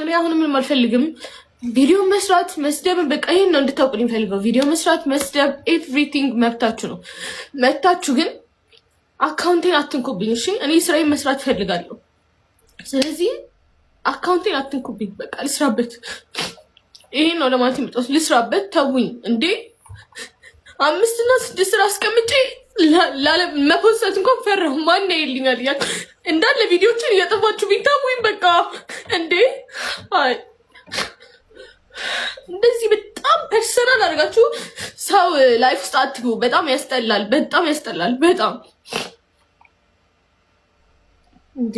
እኔ አሁን ምንም አልፈልግም። ቪዲዮ መስራት መስደብ፣ በቃ ይሄን ነው እንድታውቁልኝ ፈልገው። ቪዲዮ መስራት መስደብ፣ ኤቭሪቲንግ መብታችሁ ነው። መብታችሁ ግን አካውንቴን አትንኩብኝ። እሺ እኔ ስራዬን መስራት ፈልጋለሁ። ስለዚህ አካውንቴን አትንኩብኝ። በቃ ልስራበት። ይሄን ነው ለማለት የመጣሁት። ልስራበት። ተውኝ እንዴ 5 እና 6 ስራ አስቀምጬ መፖሰት እንኳን ፈራሁ። ማን ይልኛል እያልኩ እንዳለ ቪዲዮችን እያጠፋችሁ ቢታሙኝ በቃ እንዴ። አይ እንደዚህ በጣም ፐርሰናል አድርጋችሁ ሰው ላይፍ ውስጥ አትግቡ። በጣም ያስጠላል። በጣም ያስጠላል። በጣም እንዴ